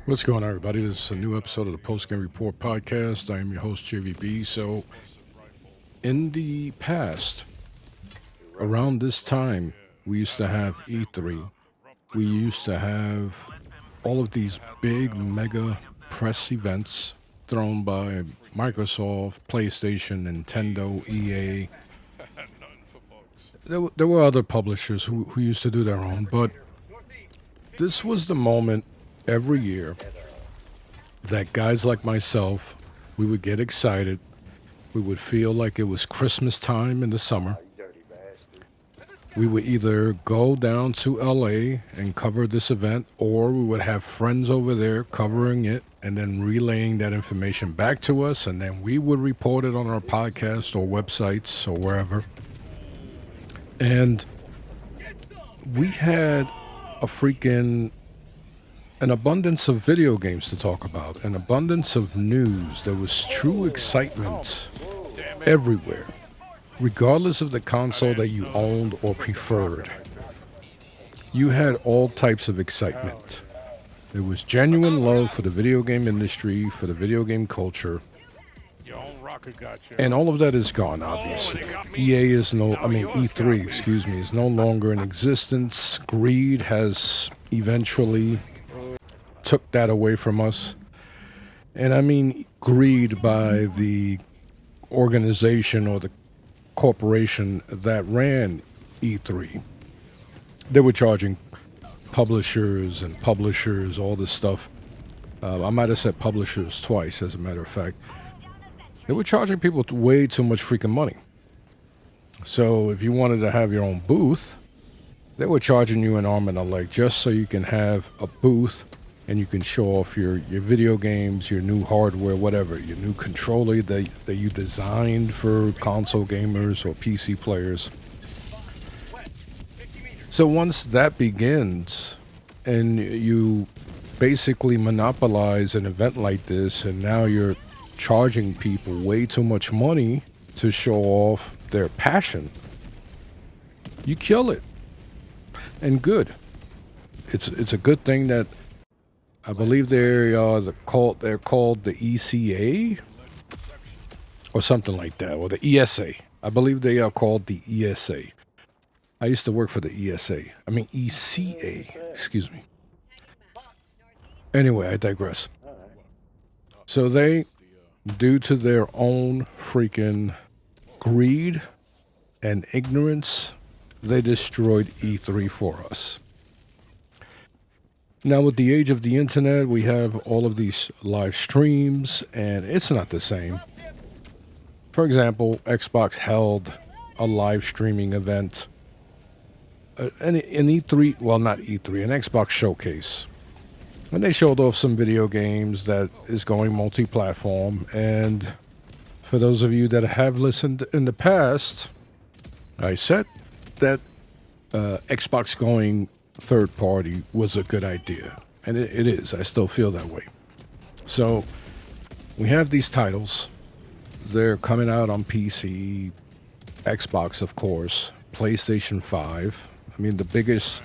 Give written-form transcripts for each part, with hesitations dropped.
What's going on, everybody? This is a new episode of the Post Game Report podcast. I am your host, JVB. So, in the past, around this time, we used to have E3. We used to have all of these big, mega press events thrown by Microsoft, PlayStation, Nintendo, EA. There were other publishers who used to do their own, but this was the moment every year that guys like myself, we would get excited. We would feel like it was Christmas time in the summer. We would either go down to LA and cover this event, or we would have friends over there covering it and then relaying that information back to us, and then we would report it on our podcast or websites or wherever. And we had a freaking an abundance of video games to talk about, an abundance of news. There was true excitement everywhere, regardless of the console that you owned or preferred. You had all types of excitement. There was genuine love for the video game industry, for the video game culture. And all of that is gone, obviously. E3, is no longer in existence. Greed has eventually took that away from us. And I mean greed by the organization or the corporation that ran E3. They were charging publishers and publishers all this stuff. I might have said publishers twice, as a matter of fact. They were charging people way too much freaking money. So if you wanted to have your own booth, they were charging you an arm and a leg just so you can have a booth and you can show off your video games, your new hardware, whatever, your new controller that you designed for console gamers or PC players. So once that begins and you basically monopolize an event like this, and now you're charging people way too much money to show off their passion, you kill it. And good. It's a good thing that I believe they're called the ECA or something like that, or the ESA. I believe they are called the ESA. I used to work for the ECA, excuse me. Anyway, I digress. So they, due to their own freaking greed and ignorance, they destroyed E3 for us. Now, with the age of the internet, we have all of these live streams, and it's not the same. For example, Xbox held a live streaming event, an E3, well, not E3, an Xbox showcase. And they showed off some video games that is going multi-platform. And for those of you that have listened in the past, I said that Xbox going third party was a good idea. And it is. I still feel that way. So we have these titles. They're coming out on PC, Xbox, of course, PlayStation 5. I mean, the biggest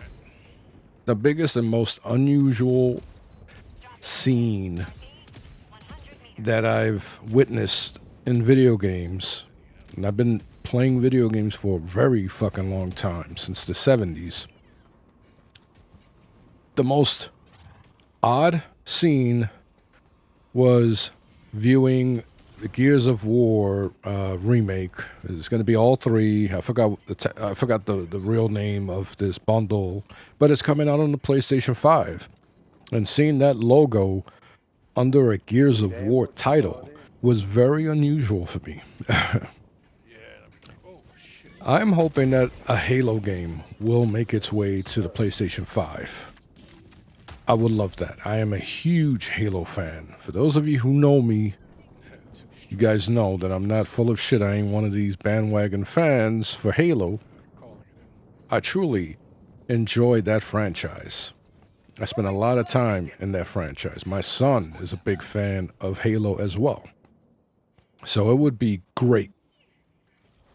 and most unusual scene that I've witnessed in video games, and I've been playing video games for a very fucking long time, since the 70s. The most odd scene was viewing the Gears of War remake. It's going to be all three. I forgot the real name of this bundle, but it's coming out on the PlayStation 5. And seeing that logo under a Gears of War title was very unusual for me. I'm hoping that a Halo game will make its way to the PlayStation 5. I would love that. I am a huge Halo fan. For those of you who know me, you guys know that I'm not full of shit. I ain't one of these bandwagon fans for Halo. I truly enjoy that franchise. I spent a lot of time in that franchise. My son is a big fan of Halo as well. So it would be great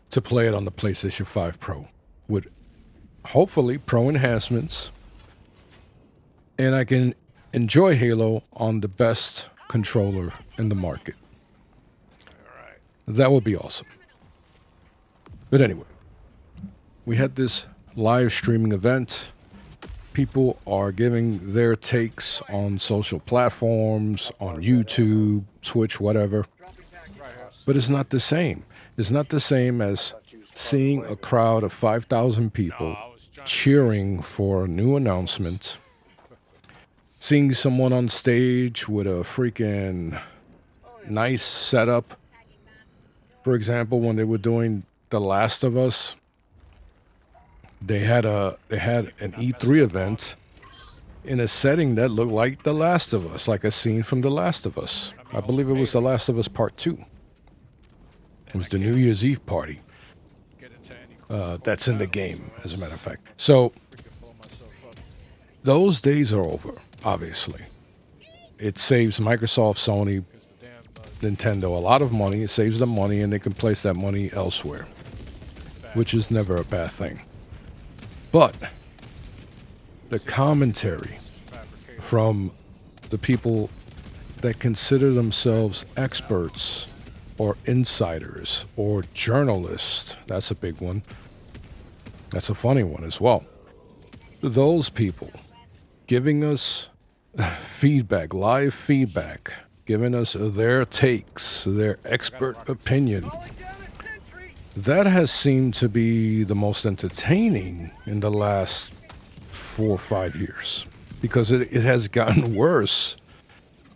to play it on the PlayStation 5 Pro with hopefully pro enhancements. And I can enjoy Halo on the best controller in the market. That would be awesome. But anyway, we had this live streaming event. People are giving their takes on social platforms, on YouTube, Twitch, whatever. But it's not the same. It's not the same as seeing a crowd of 5,000 people cheering for a new announcement, seeing someone on stage with a freaking nice setup. For example, when they were doing The Last of Us, they had an E3 event in a setting that looked like The Last of Us, like a scene from The Last of Us. I believe it was The Last of Us Part 2. It was the New Year's Eve party. That's in the game, as a matter of fact. So, those days are over, obviously. It saves Microsoft, Sony, Nintendo a lot of money. It saves them money, and they can place that money elsewhere, which is never a bad thing. But the commentary from the people that consider themselves experts or insiders or journalists, that's a big one. That's a funny one as well. Those people giving us feedback, live feedback, giving us their takes, their expert opinion. That has seemed to be the most entertaining in the last 4 or 5 years, because it has gotten worse,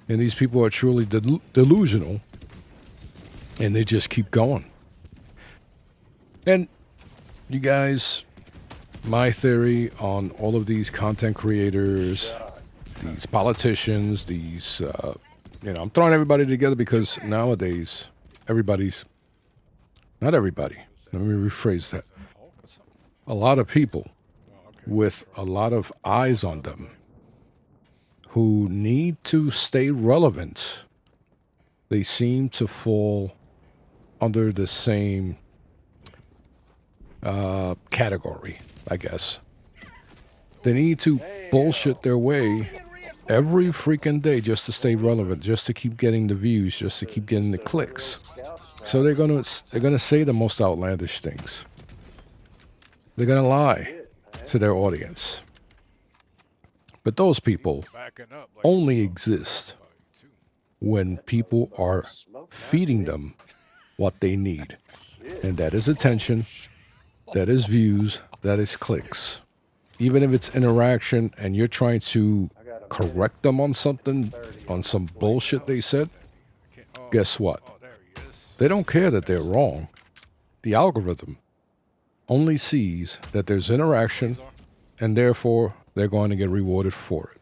and these people are truly delusional, and they just keep going. And you guys, my theory on all of these content creators, these politicians, these, I'm throwing everybody together because nowadays not everybody, let me rephrase that. A lot of people with a lot of eyes on them who need to stay relevant, they seem to fall under the same category, I guess. They need to bullshit their way every freaking day just to stay relevant, just to keep getting the views, just to keep getting the clicks. So they're gonna say the most outlandish things. They're gonna lie to their audience. But those people only exist when people are feeding them what they need. And that is attention, that is views, that is clicks. Even if it's interaction and you're trying to correct them on something, on some bullshit they said, guess what? They don't care that they're wrong. The algorithm only sees that there's interaction, and therefore they're going to get rewarded for it.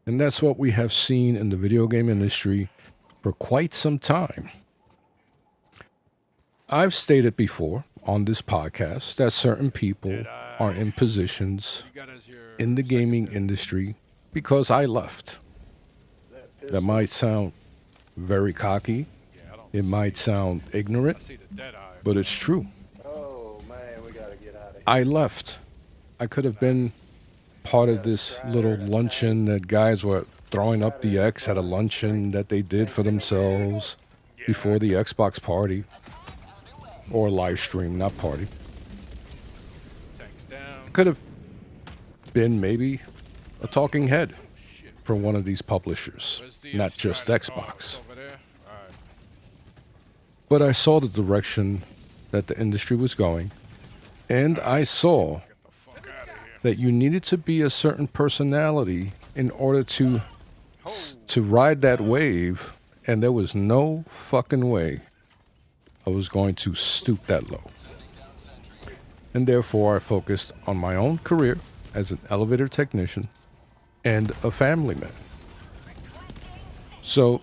And that's what we have seen in the video game industry for quite some time. I've stated before on this podcast that certain people are in positions in the gaming industry because I left. That might sound very cocky. It might sound ignorant, but it's true. I left. I could have been part of this little luncheon that guys were throwing up the X at a luncheon that they did for themselves before the Xbox party. Or live stream, not party. Could have been maybe a talking head for one of these publishers, not just Xbox. But I saw the direction that the industry was going, and I saw that you needed to be a certain personality in order to ride that wave, and there was no fucking way I was going to stoop that low. And therefore, I focused on my own career as an elevator technician and a family man. So,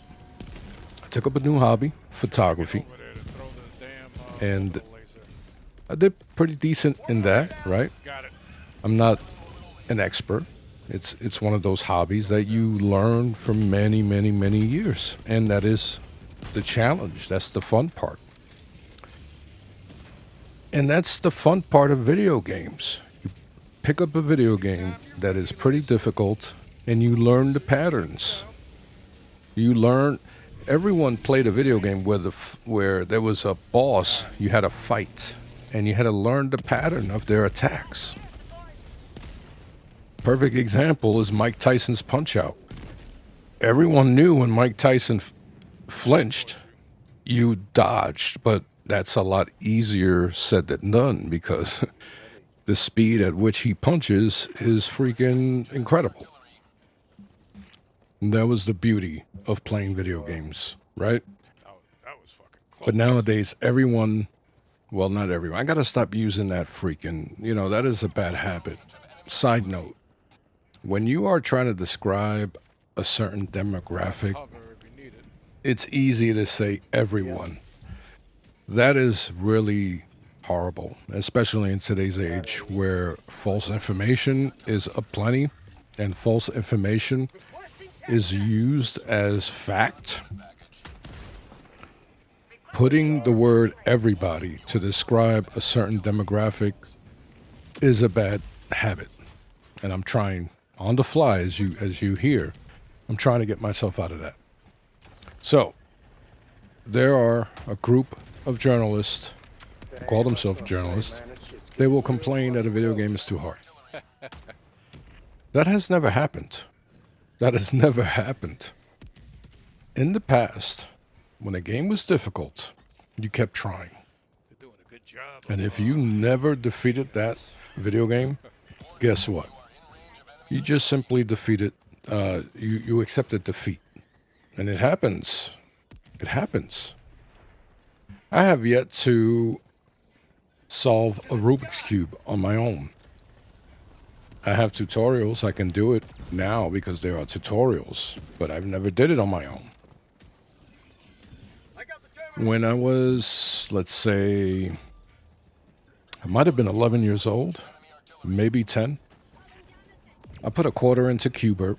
I took up a new hobby, photography. And I did pretty decent in that, right? I'm not an expert. It's one of those hobbies that you learn for many, many, many years. And that is the challenge. That's the fun part. And that's the fun part of video games. You pick up a video game that is pretty difficult, and you learn the patterns. You learn. Everyone played a video game where where there was a boss you had to fight, and you had to learn the pattern of their attacks. Perfect example is Mike Tyson's Punch Out. Everyone knew when Mike Tyson flinched, you dodged, but that's a lot easier said than done because the speed at which he punches is freaking incredible. And that was the beauty of playing video games, right? That was fucking close. But nowadays, everyone, well, not everyone, I gotta stop using that freaking, that is a bad habit. Side note, when you are trying to describe a certain demographic, Hover if you need it. it's easy to say everyone. That is really horrible, especially in today's age where false information is aplenty and false information is used as fact. Putting the word everybody to describe a certain demographic is a bad habit. And I'm trying on the fly, as you hear, I'm trying to get myself out of that. So, there are a group of journalists who call themselves journalists. They will complain that a video game is too hard. That has never happened. That has never happened. In the past, when a game was difficult, you kept trying. They're doing a good job. And if you never defeated that video game, guess what? You just simply defeated, you accepted defeat. And it happens. It happens. I have yet to solve a Rubik's Cube on my own. I have tutorials. I can do it now because there are tutorials, but I've never did it on my own. When I was, let's say, I might have been 11 years old, maybe 10, I put a quarter into Cubert,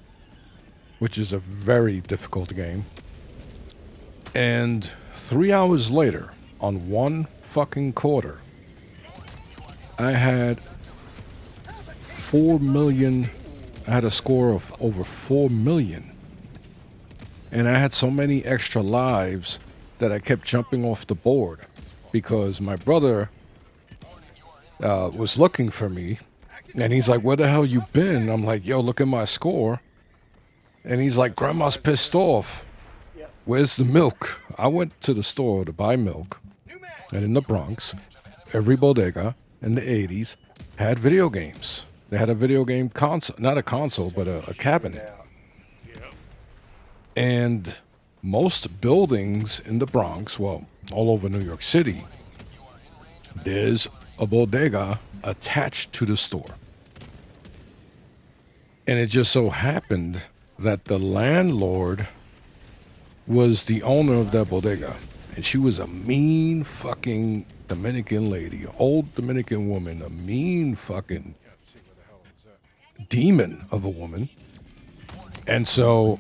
which is a very difficult game. And 3 hours later, on one fucking quarter, I had 4 million. I had a score of over 4 million. And I had so many extra lives that I kept jumping off the board because my brother was looking for me. And he's like, where the hell you been? I'm like, yo, look at my score. And he's like, Grandma's pissed off. Where's the milk? I went to the store to buy milk. And in the Bronx, every bodega in the 80s had video games. They had a video game console, not a console, but a cabinet. And most buildings in the Bronx, well, all over New York City, there's a bodega attached to the store. And it just so happened that the landlord was the owner of that bodega. And she was a mean fucking Dominican lady, old Dominican woman, a mean fucking demon of a woman. And so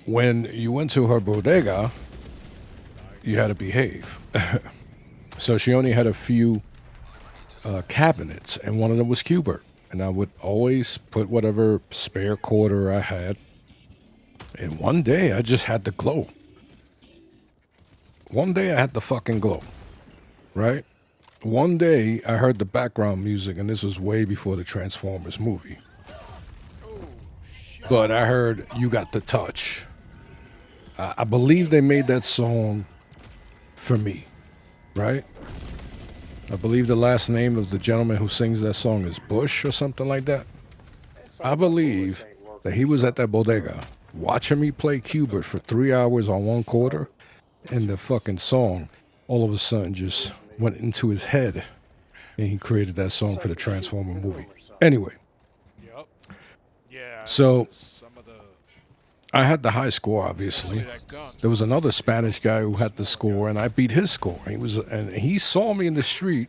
when you went to her bodega, you had to behave. So she only had a few cabinets, and one of them was Cubert. And I would always put whatever spare quarter I had. And one day I just had the glow. One day I had the fucking glow, right? One day I heard the background music, and this was way before the Transformers movie. But I heard You Got the Touch. I believe they made that song for me, right? I believe the last name of the gentleman who sings that song is Bush or something like that. I believe that he was at that bodega watching me play Cubert for 3 hours on one quarter, and the fucking song all of a sudden just went into his head, and he created that song for the Transformer movie. Anyway, Yep. Yeah. so Some of the I had the high score, obviously. that gun. There was another Spanish guy who had the score, and I beat his score. And he saw me in the street,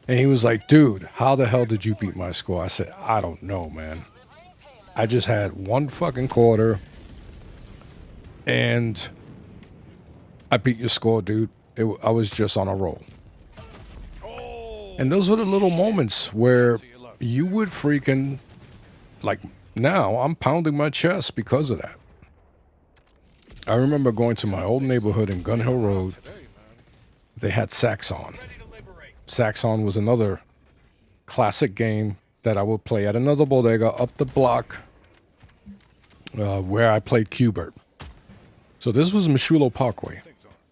and he was like, "Dude, how the hell did you beat my score?" I said, "I don't know, man. I just had one fucking quarter, and I beat your score, dude. I was just on a roll." And those were the little moments where you would freaking, like, now I'm pounding my chest because of that. I remember going to my old neighborhood in Gun Hill Road. Today, man. They had Saxon. Saxon was another classic game that I would play at another bodega up the block where I played Q*bert. So this was Mishulo Parkway.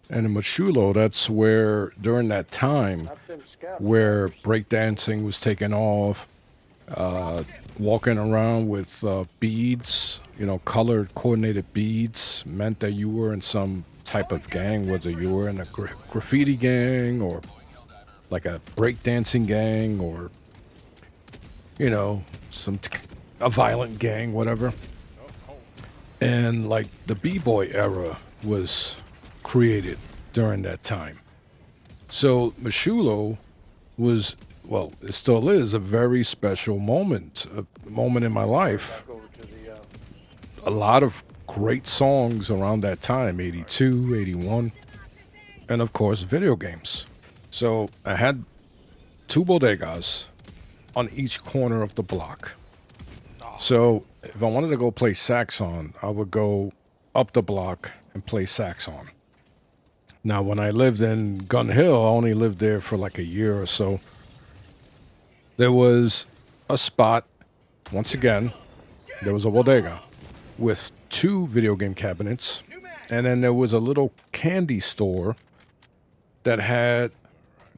And in Mishulo, that's where, during that time, where breakdancing was taking off, walking around with beads, colored coordinated beads meant that you were in some type of gang, whether you were in a graffiti gang or like a breakdancing gang or, a violent gang, whatever. And like the B-boy era was created during that time. So Mishulo was, well, it still is a very special moment, a moment in my life. A lot of great songs around that time, 82, 81, and of course video games. So I had 2 bodegas on each corner of the block. So if I wanted to go play Saxon, I would go up the block and play Saxon. Now, when I lived in Gun Hill, I only lived there for like a year or so. There was a spot, once again, there was a bodega with 2 video game cabinets. And then there was a little candy store that had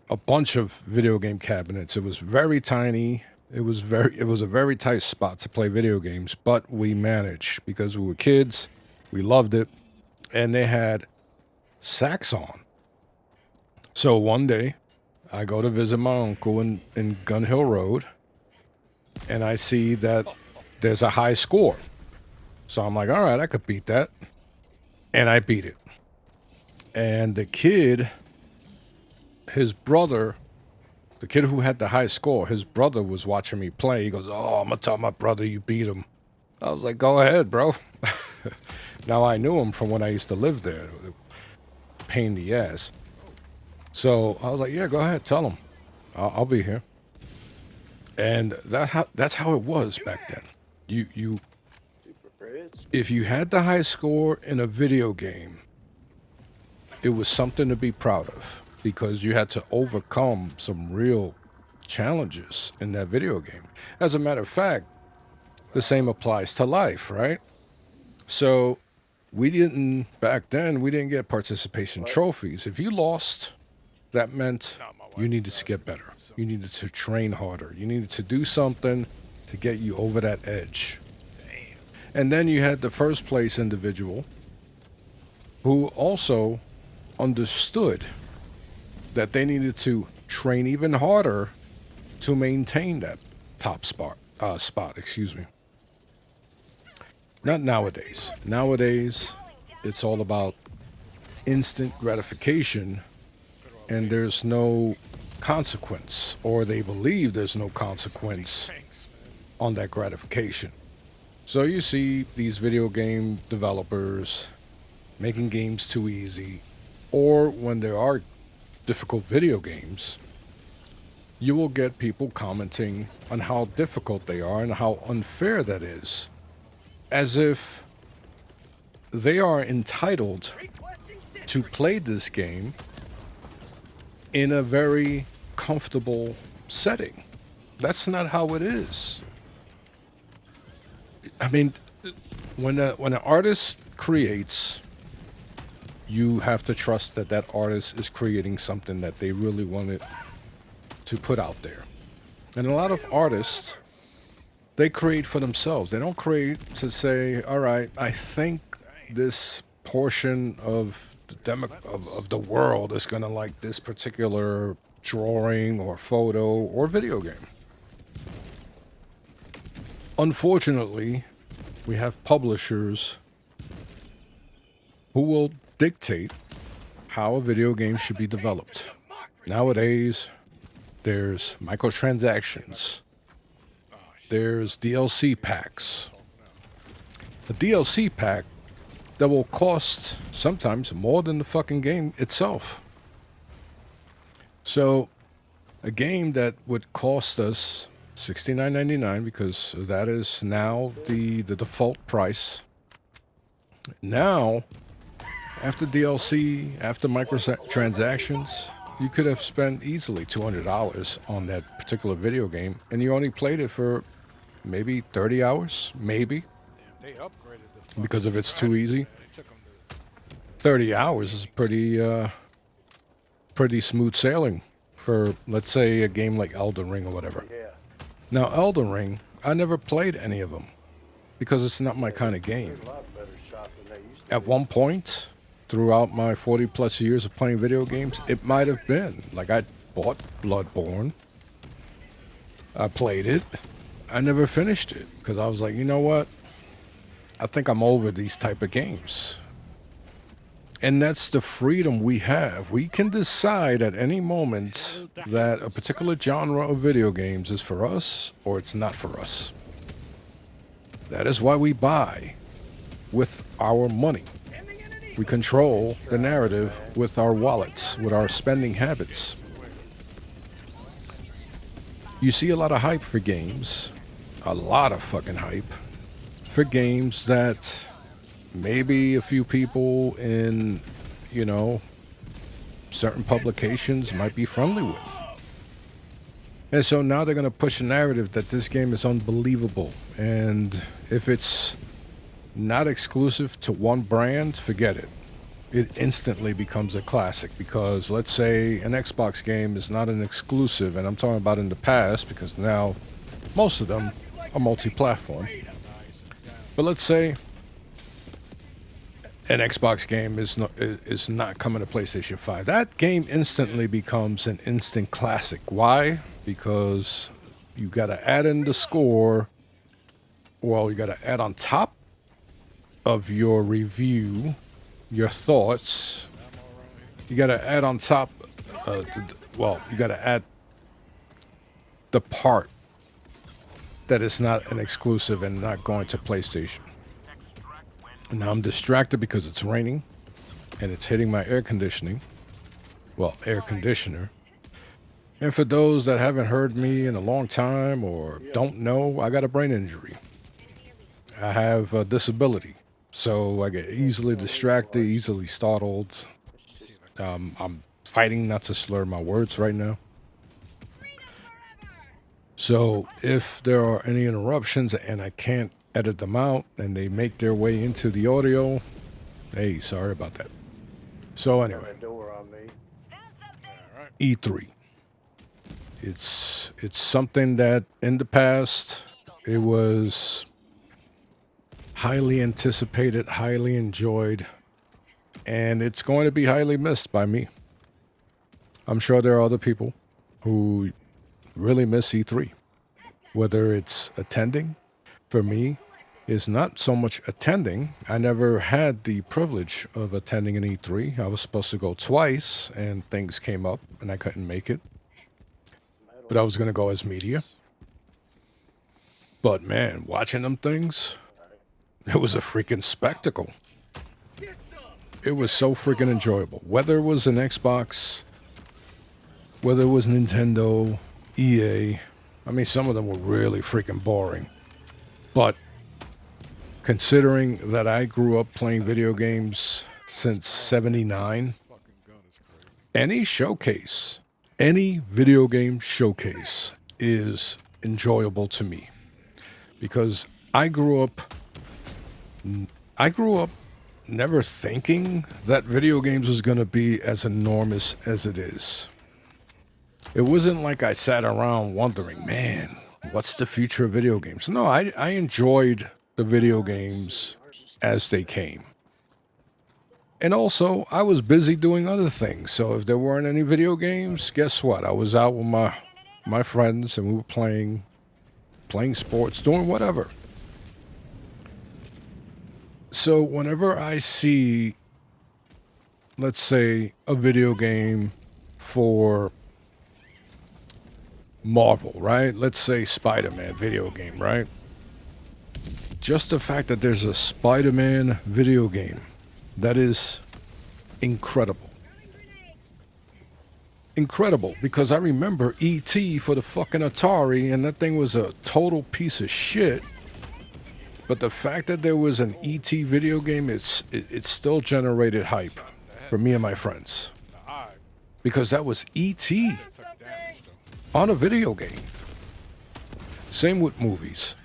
a bunch of video game cabinets. It was very tiny. It was a very tight spot to play video games, but we managed because we were kids. We loved it. And they had Saxon. So one day, I go to visit my uncle in Gun Hill Road, and I see that there's a high score. So I'm like, all right, I could beat that. And I beat it. And the kid, his brother, the kid who had the high score, his brother was watching me play. He goes, oh, I'm going to tell my brother you beat him. I was like, go ahead, bro. Now, I knew him from when I used to live there. Pain in the ass. So I was like, yeah, go ahead, tell him. I'll be here. And that's how it was back then. You if you had the high score in a video game, it was something to be proud of because you had to overcome some real challenges in that video game. As a matter of fact, the same applies to life, right? So back then, we didn't get participation trophies. If you lost, that meant you needed to get better. You needed to train harder. You needed to do something to get you over that edge. And then you had the first place individual who also understood that they needed to train even harder to maintain that top spot, excuse me. Not nowadays. Nowadays, it's all about instant gratification, and there's no consequence, or they believe there's no consequence on that gratification. So you see these video game developers making games too easy, or when there are difficult video games, you will get people commenting on how difficult they are and how unfair that is, as if they are entitled to play this game in a very comfortable setting. That's not how it is. I mean, when an artist creates, you have to trust that that artist is creating something that they really wanted to put out there. And a lot of artists, they create for themselves. They don't create to say, all right, I think this portion of the world is going to like this particular drawing or photo or video game. Unfortunately, we have publishers who will dictate how a video game should be developed. Nowadays, there's microtransactions. There's DLC packs. A DLC pack that will cost sometimes more than the fucking game itself. So, a game that would cost us $69.99 because that is now the default price. Now, after DLC, after microtransactions, you could have spent easily $200 on that particular video game, and you only played it for maybe 30 hours, maybe, Damn, they upgraded the fucking because if it's too strategy. easy. They took 'em to 30 hours is pretty smooth sailing for, let's say, a game like Elden Ring or whatever. Now, Elden Ring, I never played any of them because it's not my kind of game. At one point, throughout my 40 plus years of playing video games, it might have been. Like, I bought Bloodborne. I played it. I never finished it because I was like, you know what? I think I'm over these type of games. And that's the freedom we have. We can decide at any moment that a particular genre of video games is for us or it's not for us. That is why we buy with our money. We control the narrative with our wallets, with our spending habits. You see a lot of hype for games, a lot of fucking hype for games that maybe a few people in, certain publications might be friendly with. And so now they're going to push a narrative that this game is unbelievable. And if it's not exclusive to one brand, forget it. It instantly becomes a classic because let's say an Xbox game is not an exclusive, and I'm talking about in the past because now most of them are multi-platform. But let's say an Xbox game is not coming to PlayStation 5. That game instantly becomes an instant classic. Why? Because you got to add in the score. Well, you got to add on top of your review, your thoughts. You got to add on top. You got to add the part that is not an exclusive and not going to PlayStation. Now I'm distracted because it's raining and it's hitting my air conditioning. Well, air conditioner. And for those that haven't heard me in a long time or don't know, I got a brain injury. I have a disability. So I get easily distracted, easily startled. I'm fighting not to slur my words right now. So if there are any interruptions and I can't edit them out and they make their way into the audio, hey, sorry about that. So anyway, E3. It's something that in the past it was highly anticipated, highly enjoyed, and it's going to be highly missed by me. I'm sure there are other people who really miss E3. Whether it's attending, for me, is not so much attending. I never had the privilege of attending an E3. I was supposed to go twice, and things came up, and I couldn't make it. But I was going to go as media. But man, watching them things, it was a freaking spectacle. It was so freaking enjoyable. Whether it was an Xbox, whether it was Nintendo, EA, I mean, some of them were really freaking boring. But considering that I grew up playing video games since '79, any showcase, any video game showcase is enjoyable to me. Because I grew up never thinking that video games was going to be as enormous as it is. It wasn't like I sat around wondering, man, what's the future of video games? No, I enjoyed the video games as they came. And also, I was busy doing other things. So if there weren't any video games, guess what? I was out with my friends and we were playing sports, doing whatever. So whenever I see, let's say, a video game for Marvel, right? Let's say Spider-Man video game, right? Just the fact that there's a Spider-Man video game, that is incredible. incredible because I remember E.T. for the fucking Atari, and that thing was a total piece of shit. But the fact that there was an E.T. video game, it still generated hype for me and my friends The eye because that was E.T. took damage though. on a video game. Same with movies.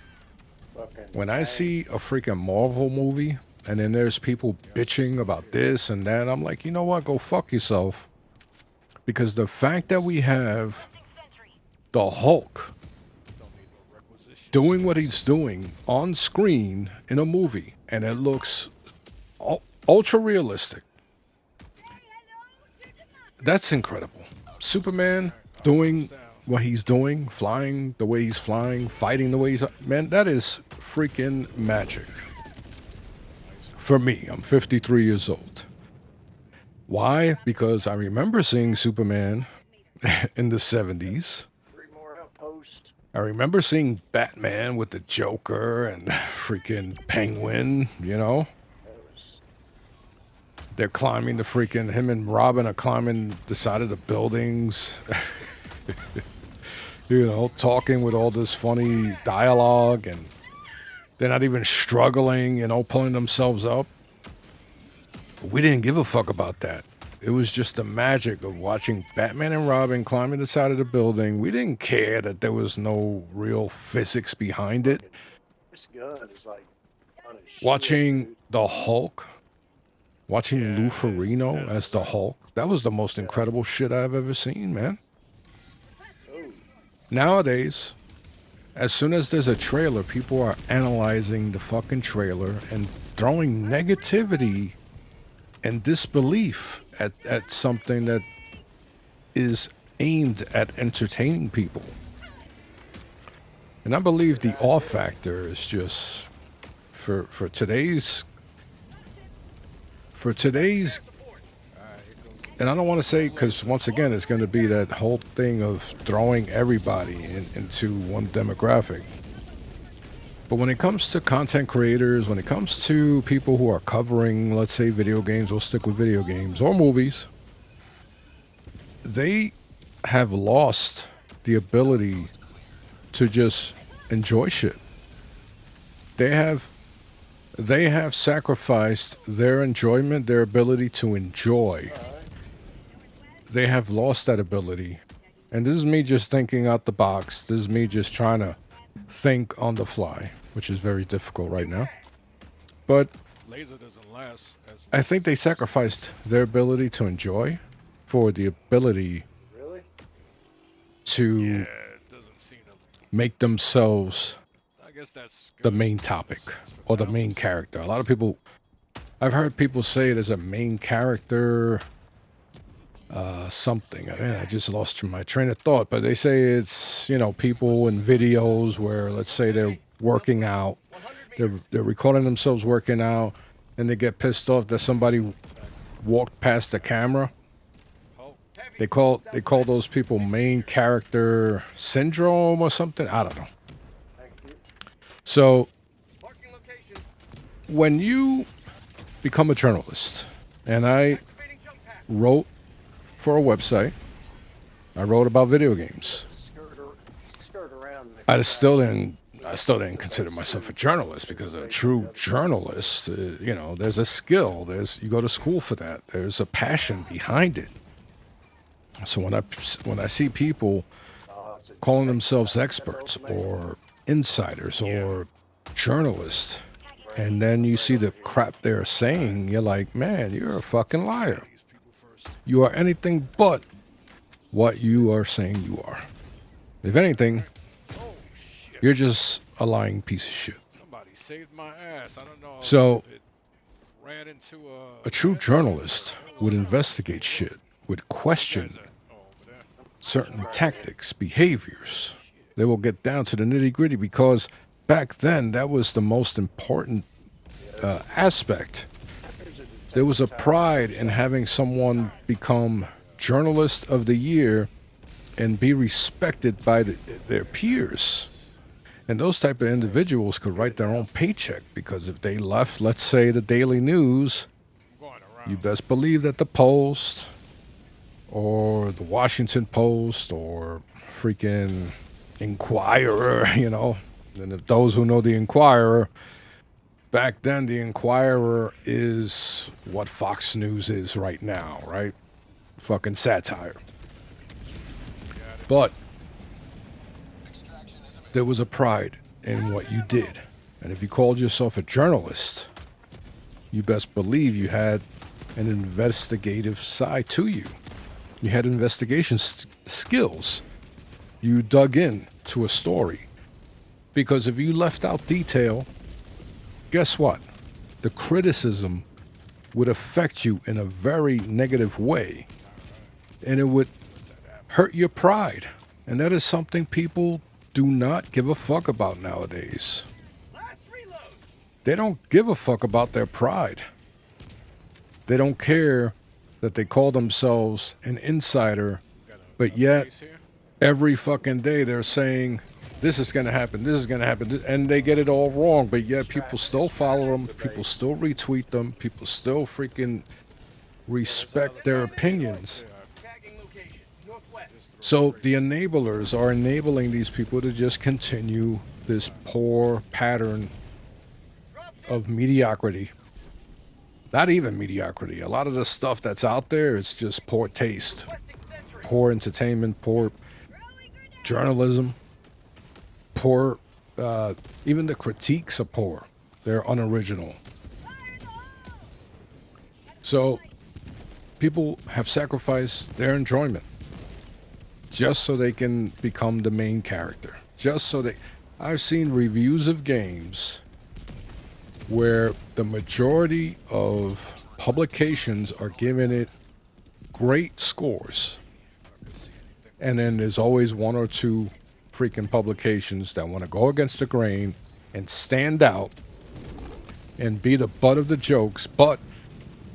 Fucking When I see a freaking Marvel movie and then there's people bitching about this and that, I'm like, you know what? Go fuck yourself. Because the fact that we have the Hulk Don't need no requisition. doing what he's doing on screen in a movie and it looks ultra realistic, that's incredible. Superman doing what he's doing, flying the way he's flying, fighting the way he's... Man, that is freaking magic. For me, I'm 53 years old. Why? Because I remember seeing Superman in the 70s. 3 more outposts. I remember seeing Batman with the Joker and freaking Penguin, you know? That was They're climbing the freaking... Him and Robin are climbing the side of the buildings. You know, talking with all this funny dialogue, and they're not even struggling, you know, pulling themselves up. We didn't give a fuck about that. It was just the magic of watching Batman and Robin climbing the side of the building. We didn't care that there was no real physics behind it. this gun is like on a shit, Watching dude. the Hulk, watching Lou Ferrigno as the Hulk, that was the most incredible shit I've ever seen, man. Oh, Nowadays, as soon as there's a trailer, people are analyzing the fucking trailer and throwing negativity and disbelief at something that is aimed at entertaining people. And I believe the awe factor is just for today's and I don't want to say, because once again, it's going to be that whole thing of throwing everybody into one demographic. But when it comes to content creators, when it comes to people who are covering, let's say, video games, we'll stick with video games or movies, they have lost the ability to just enjoy shit. They have sacrificed their enjoyment, their ability to enjoy. They have lost that ability. And this is me just thinking out the box. This is me just trying to think on the fly, which is very difficult right now. But Laser doesn't last as I think they sacrificed their ability to enjoy for the ability really? to it doesn't seem to. make themselves I guess that's the good. main topic or the main character. A lot of people, I've heard people say there's a main character, something. Man, I just lost my train of thought, but they say it's, you know, people in videos where, let's say, they're working out, they're recording themselves working out, and they get pissed off that somebody walked past the camera. Oh, They call those people main character syndrome or something. I don't know. Thank you. So when you become a journalist, and I wrote for a website, I wrote about video games. Skirt around. the I still didn't consider myself a journalist, because a true journalist, you know, there's a skill. You go to school for that. There's a passion behind it. So when I see people calling themselves experts or insiders or journalists, and then you see the crap they're saying, you're like, man, you're a fucking liar. these people first. You are anything but what you are saying you are. If anything, Oh shit! you're just a lying piece of shit. Somebody saved my ass. I don't know. So, if it ran into a true journalist would investigate shit, would question Oh, over there. certain tactics, behaviors. They will get down to the nitty gritty, because back then that was the most important aspect. There was a pride in having someone become journalist of the year and be respected by their peers. And those type of individuals could write their own paycheck, because if they left, let's say, the Daily News, I'm going around. you best believe that the Post or the Washington Post or freaking Inquirer, you know. And if those who know the Inquirer, back then the Inquirer is what Fox News is right now, right? Fucking satire. But there was a pride in what you did. And if you called yourself a journalist, you best believe you had an investigative side to you. You had investigation skills. You dug in to a story. Because if you left out detail, guess what? The criticism would affect you in a very negative way. And it would hurt your pride. And that is something people do not give a fuck about nowadays. They don't give a fuck about their pride. They don't care that they call themselves an insider, but yet every fucking day they're saying, this is going to happen, this is going to happen, and they get it all wrong, but yet people still follow them, people still retweet them, people still freaking respect their opinions. So the enablers are enabling these people to just continue this poor pattern of mediocrity. Not even mediocrity. A lot of the stuff that's out there is just poor taste, poor entertainment, poor journalism, poor, even the critiques are poor. They're unoriginal. So people have sacrificed their enjoyment just so they can become the main character. Just so they... I've seen reviews of games where the majority of publications are giving it great scores. And then there's always one or two freaking publications that want to go against the grain and stand out and be the butt of the jokes. But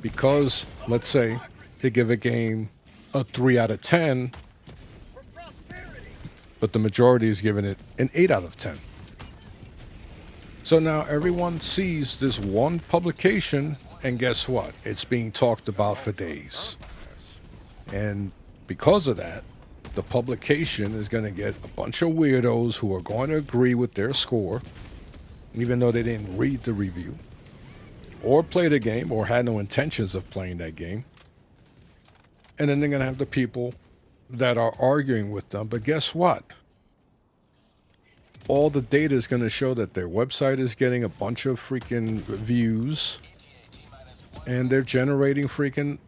because, let's say, they give a game a 3 out of 10, but the majority is giving it an 8 out of 10. So now everyone sees this one publication, and guess what? It's being talked about for days. And because of that, the publication is going to get a bunch of weirdos who are going to agree with their score, even though they didn't read the review, or play the game, or had no intentions of playing that game. And then they're going to have the people that are arguing with them. But guess what? All the data is going to show that their website is getting a bunch of freaking views, and they're generating freaking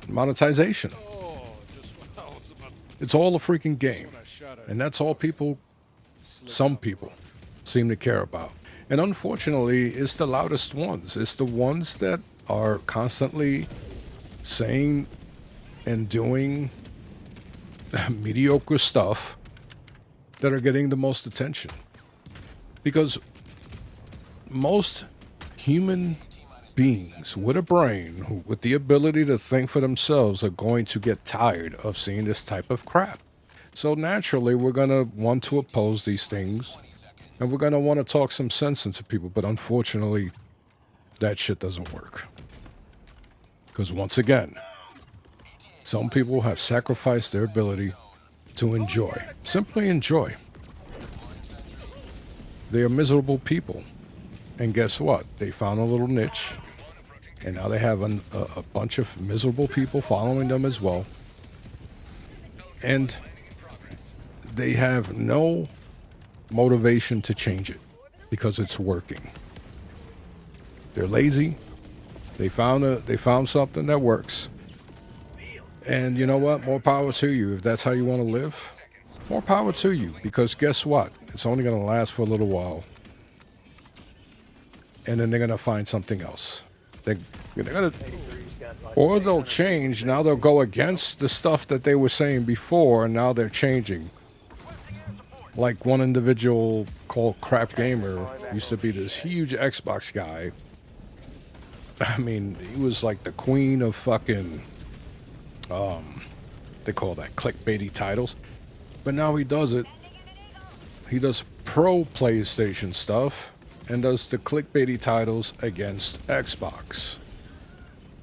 monetization. It's all a freaking game. And that's all people, some people, seem to care about. And unfortunately, it's the loudest ones. It's the ones that are constantly saying and doing mediocre stuff that are getting the most attention. Because most human beings with a brain, who, with the ability to think for themselves, are going to get tired of seeing this type of crap. So naturally, we're going to want to oppose these things, and we're going to want to talk some sense into people. But unfortunately, that shit doesn't work. Because once again, some people have sacrificed their ability to enjoy. Simply enjoy. They are miserable people. And guess what? They found a little niche. And now they have a bunch of miserable people following them as well. And they have no motivation to change it because it's working. They're lazy. They found something that works. And you know what? More power to you. If that's how you want to live, more power to you. Because guess what? It's only going to last for a little while. And then they're going to find something else. They're going to... Or they'll change. Now they'll go against the stuff that they were saying before, and now they're changing. Like one individual called Crap Gamer used to be this huge Xbox guy. I mean, he was like the queen of fucking... they call that clickbaity titles. But now he does it. He does pro PlayStation stuff and does the clickbaity titles against Xbox.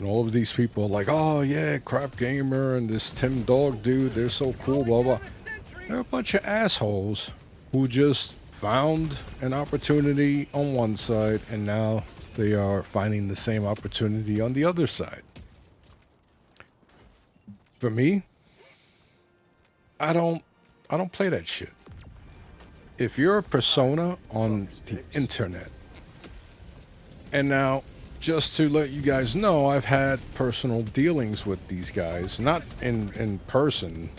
And all of these people are like, oh yeah, Crap Gamer and this Tim Dog dude, they're so cool, blah blah. They're a bunch of assholes who just found an opportunity on one side and now they are finding the same opportunity on the other side. For me, I don't play that shit. If you're a persona on the internet, and now just to let you guys know, I've had personal dealings with these guys, not in person,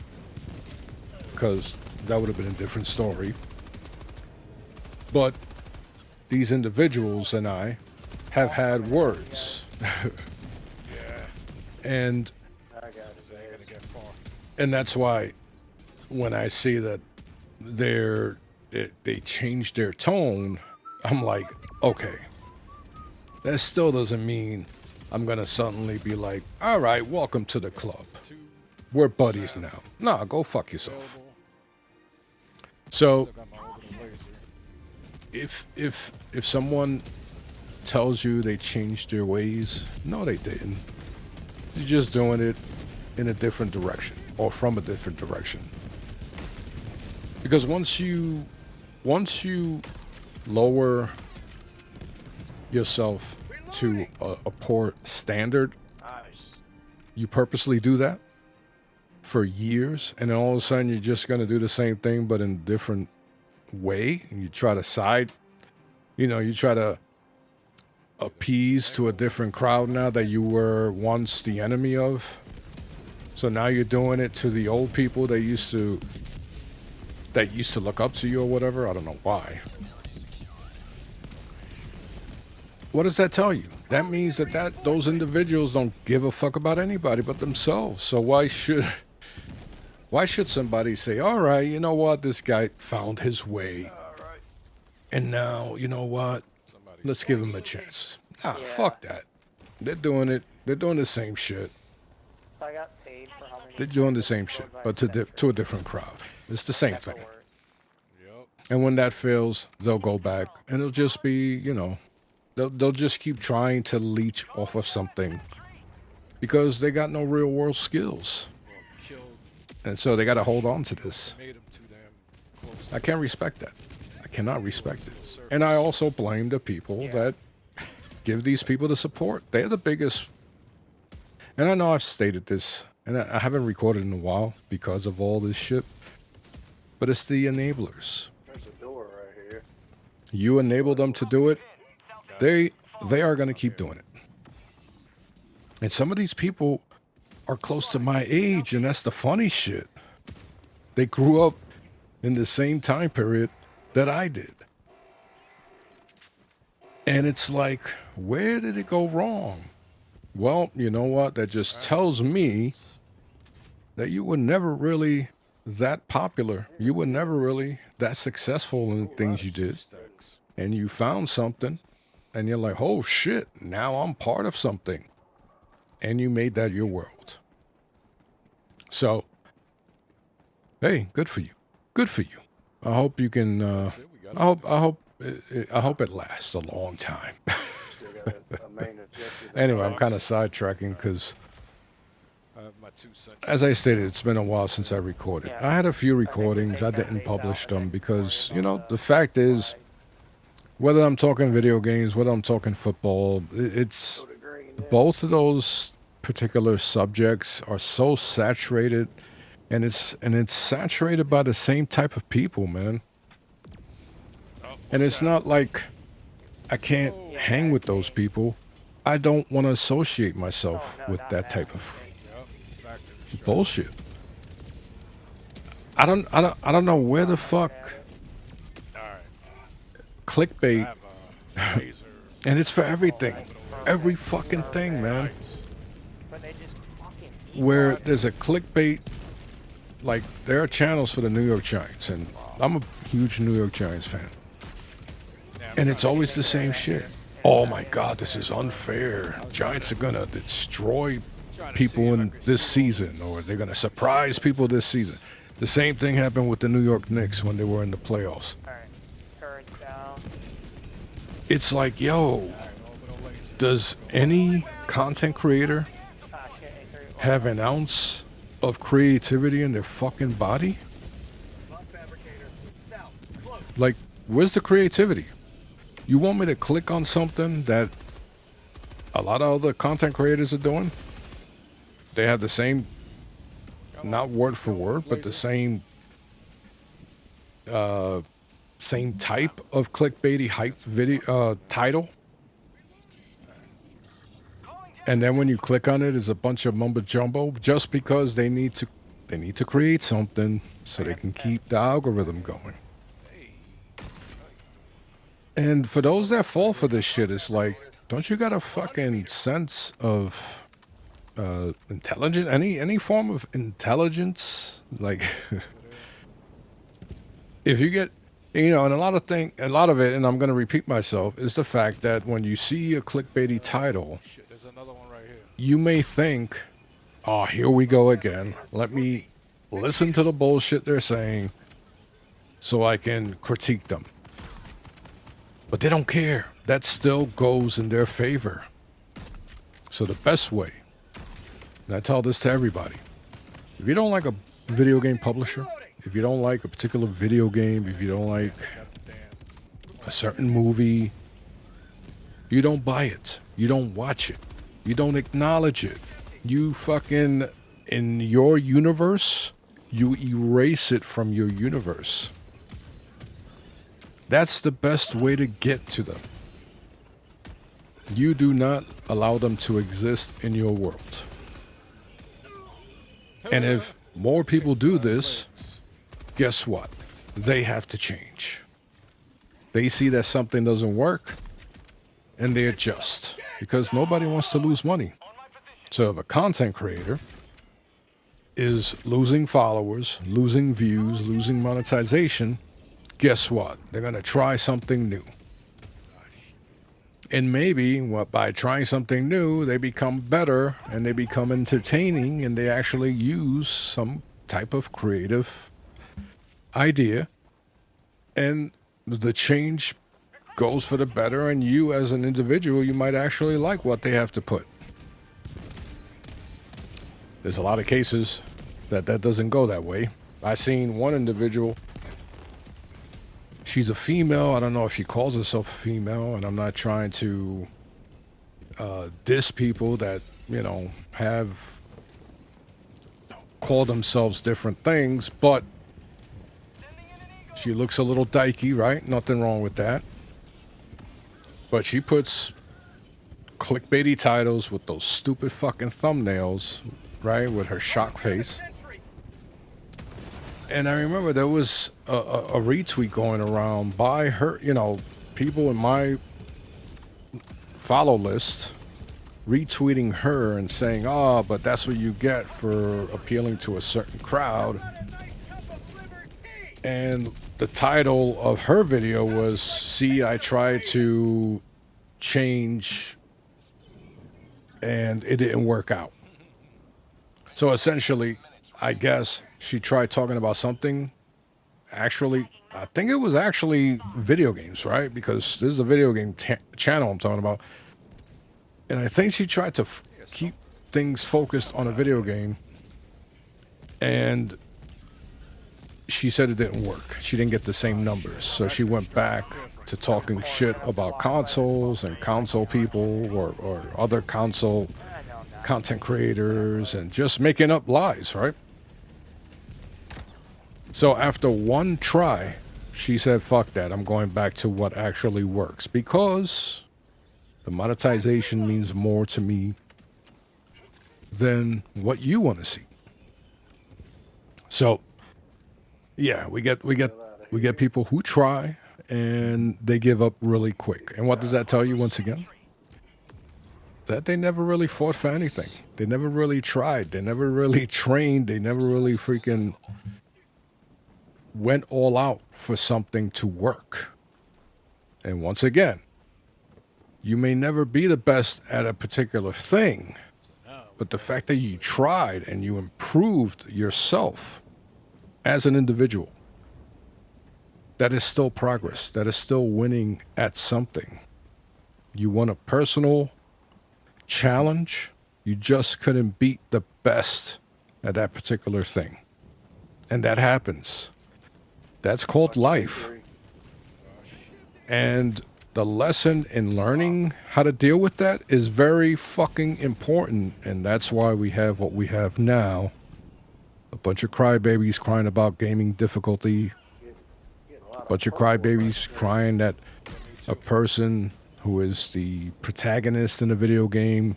because that would have been a different story. But these individuals and I have had words. Yeah. And I got his Ain't gonna ass. get far. and that's why when I see that they changed their tone, I'm like, okay. That still doesn't mean I'm gonna suddenly be like, all right, welcome to the club. Two We're buddies now. Nah, go fuck yourself. available. So Still got my orbital laser. if someone tells you they changed their ways, no, they didn't. You're just doing it in a different direction or from a different direction. Because once you lower yourself to a poor standard, Nice. you purposely do that for years, and then all of a sudden you're just going to do the same thing but in a different way, and you try to you try to appease to a different crowd now that you were once the enemy of. So now you're doing it to the old people that used to look up to you or whatever. I don't know why. What does that tell you? That means that those individuals don't give a fuck about anybody but themselves. So why should somebody say, all right, you know what, this guy found his way, All right. and now, you know what, Somebody. let's give him a chance. Nah, Yeah. fuck that. They're doing the same shit. So I got paid for how many? They're doing the same shit, but to a different crowd. It's the same thing. Yep. And when that fails, they'll go back, and it'll just be, they'll just keep trying to leech off of something because they got no real world skills, Well, killed. and so they got to hold on to this. Made him too damn close. I can't respect that. I cannot respect it. And I also blame the people that give these people the support. They're the biggest. And I know I've stated this, and I haven't recorded in a while because of all this shit, but it's the enablers. There's a door right here. You enable them to do it, they are going to keep doing it. And some of these people are close to my age, and that's the funny shit. They grew up in the same time period that I did. And it's like, where did it go wrong? Well, you know what? That just tells me that you were never really that popular. You were never really that successful in the things you did. Stacks. And you found something, and you're like, oh shit, now I'm part of something. And you made that your world. So, hey, good for you. Good for you. I hope you can, That's it, we got I hope it lasts a long time. Still got a main objective. Anyway, I'm kind of sidetracking because, I have my 2 cents. as I stated, it's been a while since I recorded. I had a few recordings. I didn't publish them because, the fact is, whether I'm talking video games, whether I'm talking football, it's Go to green there. both of those particular subjects are so saturated, and it's saturated by the same type of people, man. Oh, And it's not like I can't hang with those people. I don't want to associate myself Oh, no, with not that type of Yep. Back to the bullshit. I don't know where the fuck Alright. clickbait, I have a laser. and it's for everything, every fucking thing, man. Nice. But they just fucking Where there's a clickbait, like there are channels for the New York Giants, and I'm a huge New York Giants fan, Now, and it's always the same shit. Oh my God, this is unfair. Giants are gonna destroy people in this season, or they're gonna surprise people this season. The same thing happened with the New York Knicks when they were in the playoffs. Alright. Turrets down. It's like, yo, orbital laser. does any content creator shit, A3. have an ounce of creativity in their fucking body? Like, where's the creativity? You want me to click on something that a lot of other content creators are doing? They have the same, not word for word, but the same same type of clickbaity hype video title. And then when you click on it, it's a bunch of mumbo jumbo just because they need to create something so they can keep the algorithm going. And for those that fall for this shit, it's like, don't you got a fucking sense of intelligence? Any form of intelligence? Like, if you get, and a lot of it, and I'm going to repeat myself, is the fact that when you see a clickbaity title, Shit, there's another one right here. you may think, oh, here we go again. Let me listen to the bullshit they're saying so I can critique them. But they don't care. That still goes in their favor. So the best way, and I tell this to everybody, if you don't like a video game publisher, if you don't like a particular video game, if you don't like a certain movie, you don't buy it. You don't watch it. You don't acknowledge it. You fucking, in your universe, you erase it from your universe. That's the best way to get to them. You do not allow them to exist in your world. And if more people do this, guess what? They have to change. They see that something doesn't work, and they adjust. Because nobody wants to lose money. So if a content creator is losing followers, losing views, losing monetization, guess what? They're going to try something new. And maybe by trying something new, they become better and they become entertaining and they actually use some type of creative idea. And the change goes for the better, and you as an individual, you might actually like what they have to put. There's a lot of cases that doesn't go that way. I seen one individual. She's a female. I don't know if she calls herself a female, and I'm not trying to diss people that, have called themselves different things, but she looks a little dykey, right? Nothing wrong with that. But she puts clickbaity titles with those stupid fucking thumbnails, right? With her shock face. And I remember there was a retweet going around by her, people in my follow list retweeting her and saying, oh, but that's what you get for appealing to a certain crowd. And the title of her video was, see, I tried to change and it didn't work out. So essentially, I guess she tried talking about something. Actually, I think it was actually video games, right? Because this is a video game channel I'm talking about. And I think she tried to keep things focused on a video game. And she said it didn't work. She didn't get the same numbers. So she went back to talking shit about consoles and console people or other console content creators and just making up lies, right? So after one try, she said, fuck that. I'm going back to what actually works because the monetization means more to me than what you want to see. So yeah, we get people who try and they give up really quick. And what does that tell you once again? That they never really fought for anything. They never really tried. They never really trained. They never really freaking went all out for something to work. And once again, you may never be the best at a particular thing, but the fact that you tried and you improved yourself as an individual, that is still progress. That is still winning at something. You want a personal challenge, you just couldn't beat the best at that particular thing. And that happens. That's called life. And the lesson in learning how to deal with that is very fucking important. And that's why we have what we have now. A bunch of crybabies crying about gaming difficulty. A bunch of crybabies crying that a person who is the protagonist in a video game,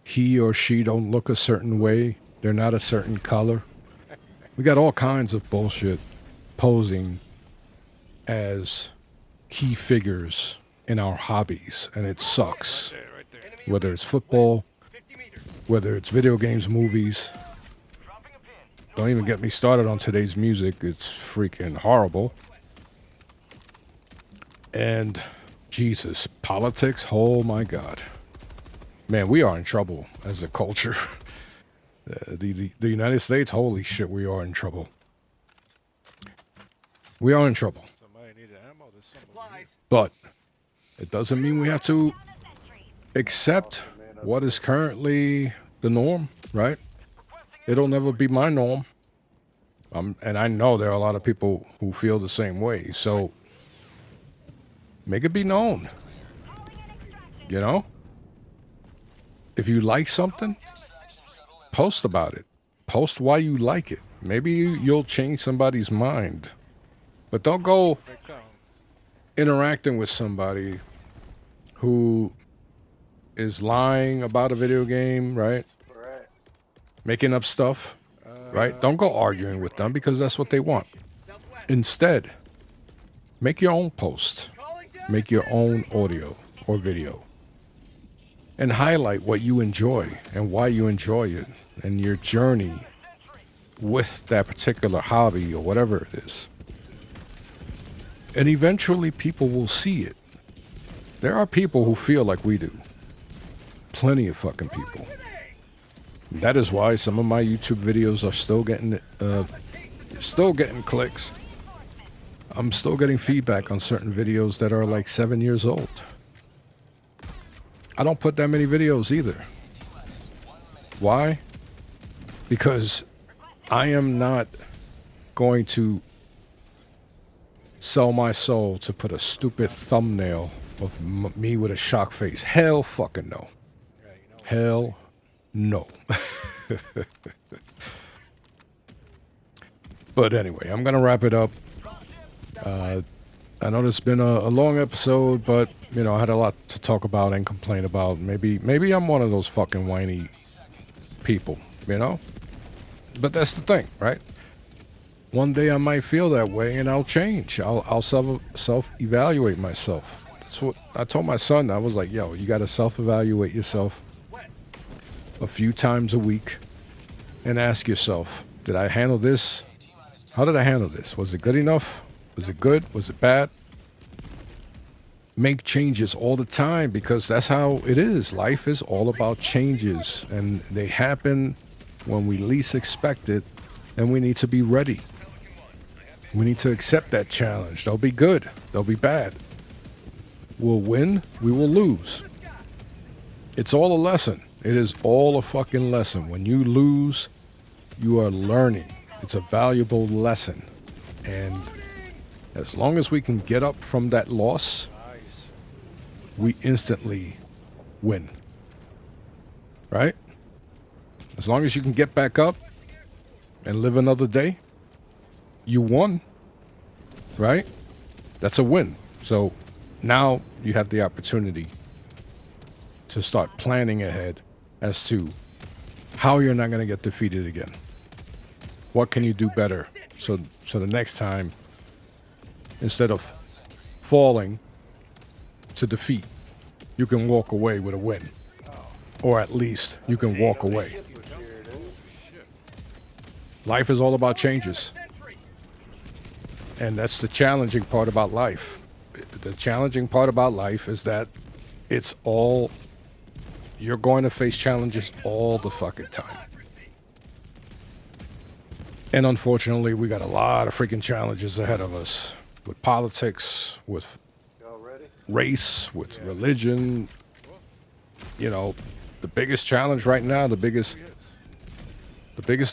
he or she don't look a certain way. They're not a certain color. We got all kinds of bullshit posing as key figures in our hobbies, and it sucks. Right there. Whether it's football, whether it's video games, movies. Don't even get me started on today's music. It's freaking horrible. And Jesus, politics, oh my God. Man, we are in trouble as a culture. The United States, holy shit, we are in trouble. We are in trouble. Somebody needed ammo. There's somebody here. But it doesn't mean we have to accept what is currently the norm, right? It'll never be my norm. And I know there are a lot of people who feel the same way. So make it be known. You know? If you like something, post about it. Post why you like it. Maybe you'll change somebody's mind. But don't go They come. interacting with somebody who is lying about a video game, right? Right. Making up stuff, right? Don't go arguing with them because that's what they want. Instead, make your own post. Make your own audio or video. And highlight what you enjoy and why you enjoy it and your journey with that particular hobby or whatever it is. And eventually people will see it. There are people who feel like we do. Plenty of fucking people. That is why some of my YouTube videos are still getting clicks. I'm still getting feedback on certain videos that are like 7 years old. I don't put that many videos either. Why? Because I am not going to sell my soul to put a stupid thumbnail of me with a shock face. Hell fucking no. Yeah, you know. Hell no. But anyway, I'm going to wrap it up. I know this has been a long episode, but, you know, I had a lot to talk about and complain about. Maybe I'm one of those fucking whiny people, you know? But that's the thing, right? One day I might feel that way and I'll change. I'll self-evaluate myself. That's what I told my son. I was like, yo, you got to self-evaluate yourself a few times a week and ask yourself, did I handle this? How did I handle this? Was it good enough? Was it good? Was it bad? Make changes all the time because that's how it is. Life is all about changes, and they happen when we least expect it, and we need to be ready. We need to accept that challenge. They'll be good. They'll be bad. We'll win. We will lose. It's all a lesson. It is all a fucking lesson. When you lose, you are learning. It's a valuable lesson. And as long as we can get up from that loss, Nice. we instantly win. Right? As long as you can get back up and live another day, you won. Right? That's a win. So now you have the opportunity to start planning ahead as to how you're not going to get defeated again. What can you do better so the next time, instead of falling to defeat, you can walk away with a win. Or at least you can walk away. Life is all about changes. And that's the challenging part about life. The challenging part about life is that you're going to face challenges all the fucking time. And unfortunately, we got a lot of freaking challenges ahead of us with politics, with Y'all ready? race, with religion. You know, the biggest challenge right now, the biggest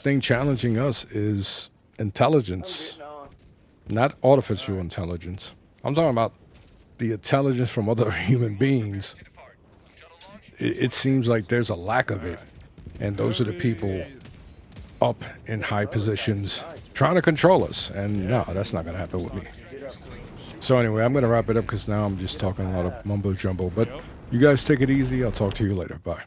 thing challenging us is intelligence, Getting on. not artificial intelligence. I'm talking about the intelligence from other human beings. It seems like there's a lack of it, and those are the people up in high positions trying to control us. And no, that's not going to happen with me. So anyway, I'm going to wrap it up because now I'm just talking a lot of mumbo jumbo. But you guys take it easy. I'll talk to you later. Bye.